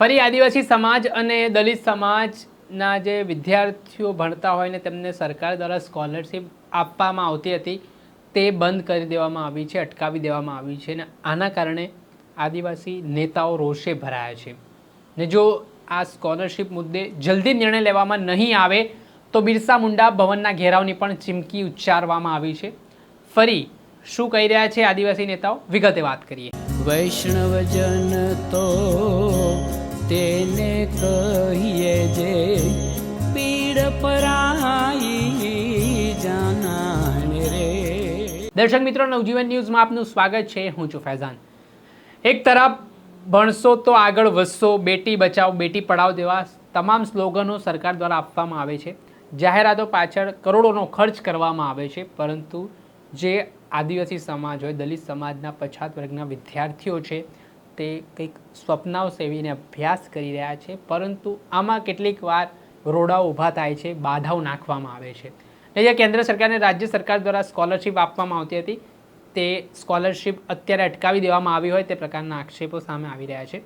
ફરી આદિવાસી સમાજ અને દલિત સમાજના જે વિદ્યાર્થીઓ ભણતા હોય ને તેમને સરકાર દ્વારા સ્કોલરશિપ આપવામાં આવતી હતી તે બંધ કરી દેવામાં આવી છે, અટકાવી દેવામાં આવી છે ને આના કારણે આદિવાસી નેતાઓ રોષે ભરાયા છે ને જો આ સ્કોલરશિપ મુદ્દે જલ્દી નિર્ણય લેવામાં નહીં આવે તો બિરસા મુંડા ભવનના ઘેરાવની પણ ચીમકી ઉચ્ચારવામાં આવી છે। ફરી શું કહી રહ્યા છે આદિવાસી નેતાઓ, વિગતે વાત કરીએ। વૈષ્ણવજન તો તેને કહીએ જે પીડ પરાઈ જાનાને રે। દર્શક મિત્રો, નવજીવન ન્યૂઝમાં આપનું સ્વાગત છે। હું છું ફૈઝાન। એક તરફ ભણશો તો આગળ વધશો, બેટી બચાવો બેટી પઢાઓ જેવા તમામ સ્લોગનો સરકાર દ્વારા આપવામાં આવે છે, જાહેરાતો પાછળ કરોડોનો ખર્ચ કરવામાં આવે છે, પરંતુ જે આદિવાસી સમાજ હોય, દલિત સમાજના પછાત વર્ગના વિદ્યાર્થીઓ છે તે કંઈક સ્વપ્નાઓ સેવીને અભ્યાસ કરી રહ્યા છે, પરંતુ આમાં કેટલીક વાર રોડાઓ ઊભા થાય છે, બાધાઓ નાખવામાં આવે છે। અને જે કેન્દ્ર સરકાર અને રાજ્ય સરકાર દ્વારા સ્કોલરશિપ આપવામાં આવતી હતી તે સ્કોલરશિપ અત્યારે અટકાવી દેવામાં આવી હોય તે પ્રકારના આક્ષેપો સામે આવી રહ્યા છે।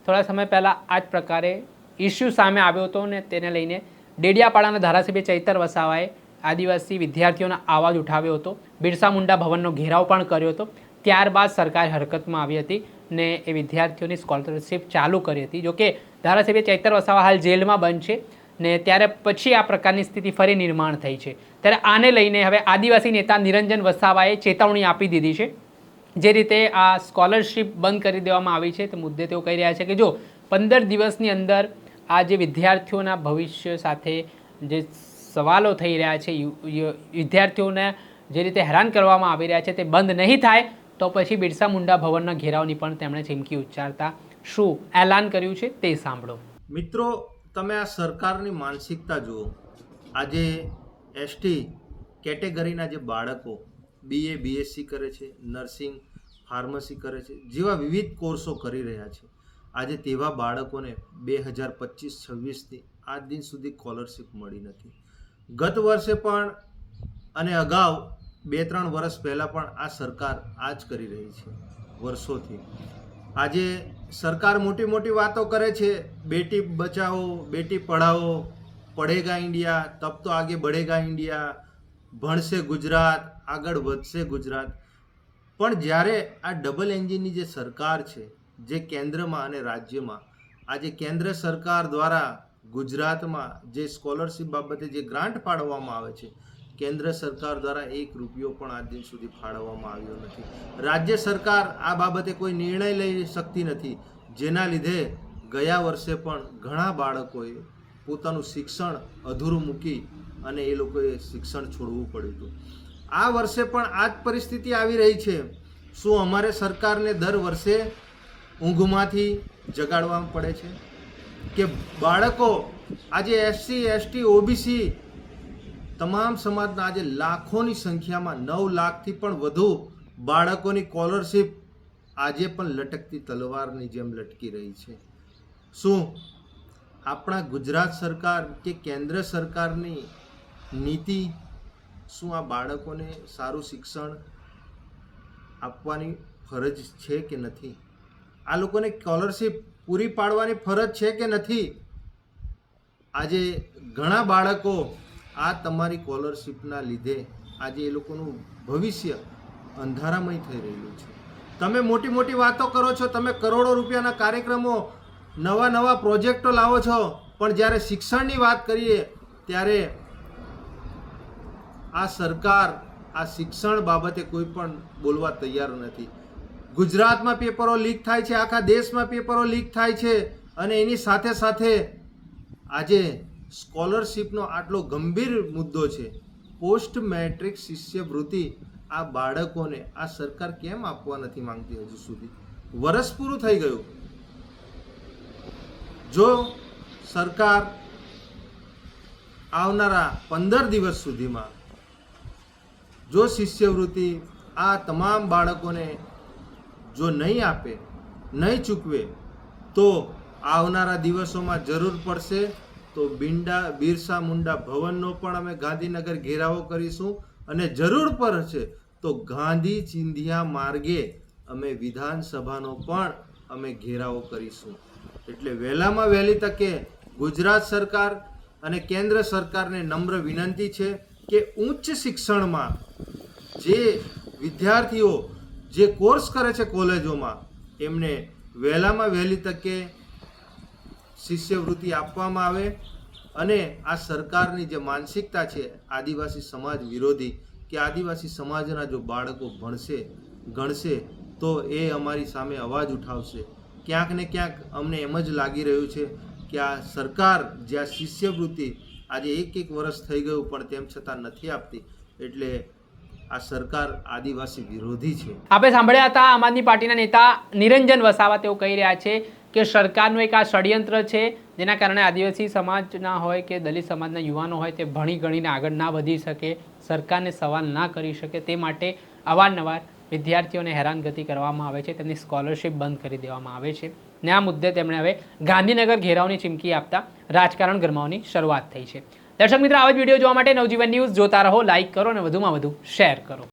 થોડા સમય પહેલાં આ જ પ્રકારે ઇસ્યુ સામે આવ્યો હતો ને તેને લઈને ડેડિયાપાડાના ધારાસભ્ય ચૈતર વસાવાએ આદિવાસી વિદ્યાર્થીઓનો અવાજ ઉઠાવ્યો હતો, બિરસા મુંડા ભવનનો ઘેરાવ પણ કર્યો હતો। ત્યારબાદ સરકાર હરકતમાં આવી હતી ને એ વિદ્યાર્થીઓની સ્કોલરશિપ ચાલુ કરી હતી। જોકે ધારાસભ્ય ચૈતર વસાવા હાલ જેલમાં બંધ છે ને ત્યારે પછી આ પ્રકારની સ્થિતિ ફરી નિર્માણ થઈ છે। ત્યારે આને લઈને હવે આદિવાસી નેતા નિરંજન વસાવાએ ચેતવણી આપી દીધી છે। જે રીતે આ સ્કોલરશિપ બંધ કરી દેવામાં આવી છે તે મુદ્દે તેઓ કહી રહ્યા છે કે જો 15 દિવસની અંદર આ જે વિદ્યાર્થીઓના ભવિષ્ય સાથે જે સવાલો થઈ રહ્યા છે, વિદ્યાર્થીઓને જે રીતે હેરાન કરવામાં આવી રહ્યા છે તે બંધ નહીં થાય તો પછી બિરસા મુંડા ભવનના ઘેરાવની પણ તેમણે ચીમકી ઉચ્ચારતા શું એલાન કર્યું છે તે સાંભળો। મિત્રો, તમે આ સરકારની માનસિકતા જુઓ। આજે એસટી કેટેગરીના જે બાળકો BA BSc કરે છે, નર્સિંગ, ફાર્મસી કરે છે, જેવા વિવિધ કોર્સો કરી રહ્યા છે, આજે તેવા બાળકોને 2025-26થી આજ દિન સુધી સ્કોલરશિપ મળી નથી। ગત વર્ષે પણ અને અગાઉ 2-3 વર્ષ પહેલાં પણ આ સરકાર આ જ કરી રહી છે વર્ષોથી। આજે સરકાર મોટી મોટી વાતો કરે છે, બેટી બચાવો બેટી પઢાઓ, પઢેગા ઇન્ડિયા, તબ તો આગે બઢેગા ઇન્ડિયા, ભણશે ગુજરાત, આગળ વધશે ગુજરાત। પણ જ્યારે આ ડબલ એન્જિનની જે સરકાર છે, જે કેન્દ્રમાં અને રાજ્યમાં, આજે કેન્દ્ર સરકાર દ્વારા ગુજરાતમાં જે સ્કોલરશિપ બાબતે જે ગ્રાન્ટ ફાળવવામાં આવે છે, કેન્દ્ર સરકાર દ્વારા 1 રૂપિયો પણ આજ દિન સુધી ફાળવવામાં આવ્યો નથી। રાજ્ય સરકાર આ બાબતે કોઈ નિર્ણય લઈ શકતી નથી, જેના લીધે ગયા વર્ષે પણ ઘણા બાળકોએ પોતાનું શિક્ષણ અધૂરું મૂકી અને એ લોકોએ શિક્ષણ છોડવું પડ્યું હતું। આ વર્ષે પણ આ જ પરિસ્થિતિ આવી રહી છે। શું અમારે સરકારને દર વર્ષે ઊંઘમાંથી જગાડવા પડે છે કે બાળકો આજે SC ST OBC તમામ સમાજના આજે લાખોની સંખ્યામાં 9 લાખથી પણ વધુ બાળકોની સ્કોલરશિપ આજે પણ લટકતી તલવારની જેમ લટકી રહી છે। શું આપણા ગુજરાત સરકાર કે કેન્દ્ર સરકારની નીતિ શું આ બાળકોને સારું શિક્ષણ આપવાની ફરજ છે કે નથી? આ લોકોને સ્કોલરશિપ પૂરી પાડવાની ફરજ છે કે નથી? આજે ઘણા બાળકો આ તમારી સ્કોલરશિપના લીધે આજે એ લોકોનું ભવિષ્ય અંધારામય થઈ રહ્યું છે। તમે મોટી મોટી વાતો કરો છો, તમે કરોડો રૂપિયાના કાર્યક્રમો, નવા પ્રોજેક્ટો લાવો છો, પણ જ્યારે શિક્ષણની વાત કરીએ ત્યારે આ સરકાર આ શિક્ષણ બાબતે કોઈ પણ બોલવા તૈયાર નથી। ગુજરાતમાં પેપરો લીક થાય છે, આખા દેશમાં પેપરો લીક થાય છે, અને એની સાથે સાથે આજે સ્કોલરશિપનો આટલો ગંભીર મુદ્દો છે, પોસ્ટ મેટ્રિક શિષ્યવૃત્તિ આ બાળકોને આ સરકાર કેમ આપવા નથી માંગતી? હજુ સુધી વર્ષ પૂરું થઈ ગયું। જો સરકાર આવનારા 15 દિવસ સુધીમાં જો શિષ્યવૃત્તિ આ તમામ બાળકોને જો નહીં આપે, નહીં ચૂકવે, તો આવનારા દિવસોમાં જરૂર પડશે તો બિરસા મુંડા ભવનનો પણ અમે ગાંધીનગર ઘેરાવો કરીશું, અને જરૂર પડશે તો ગાંધી ચિંધિયા માર્ગે અમે વિધાનસભાનો પણ અમે ઘેરાવો કરીશું। એટલે વહેલામાં વહેલી તકે ગુજરાત સરકાર અને કેન્દ્ર સરકારને નમ્ર વિનંતી છે કે ઉચ્ચ શિક્ષણમાં જે વિદ્યાર્થીઓ જે કોર્સ કરે છે કોલેજોમાં એમને વહેલામાં વહેલી તકે શિષ્યવૃત્તિ આપવામાં આવે અને આ સરકારની જે માનસિકતા છે આદિવાસી સમાજ વિરોધી કે આદિવાસી સમાજના જો બાળકો ભણશે ગણશે તો એ અમારી સામે અવાજ ઉઠાવશે. ક્યાંક ને ક્યાંક અમને એમ જ લાગી રહ્યું છે કે આ સરકાર જે આ શિષ્યવૃત્તિ આજે એક વર્ષ થઈ ગયું પણ તેમ છતાં નથી આપતી, એટલે આ સરકાર આદિવાસી વિરોધી છે. આપણે સાંભળ્યા હતા આમ આદમી પાર્ટીના નેતા નિરંજન વસાવા. તેઓ કહી રહ્યા છે કે સરકારનું એક આ ષડયંત્ર છે જેના કારણે આદિવાસી સમાજના હોય કે દલિત સમાજના યુવાનો હોય તે ભણી ગણીને આગળ ના વધી શકે, સરકારને સવાલ ના કરી શકે, તે માટે અવારનવાર વિદ્યાર્થીઓને હેરાનગતિ કરવામાં આવે છે, તેમની સ્કોલરશિપ બંધ કરી દેવામાં આવે છે. ને આ મુદ્દે તેમણે હવે ગાંધીનગર ઘેરાવની ચીમકી આપતા રાજકારણ ગરમાવાની શરૂઆત થઈ છે. દર્શક મિત્રો, આવા જ વિડીયો જોવા માટે નવજીવન ન્યૂઝ જોતા રહો, લાઇક કરો અને વધુમાં વધુ શેર કરો.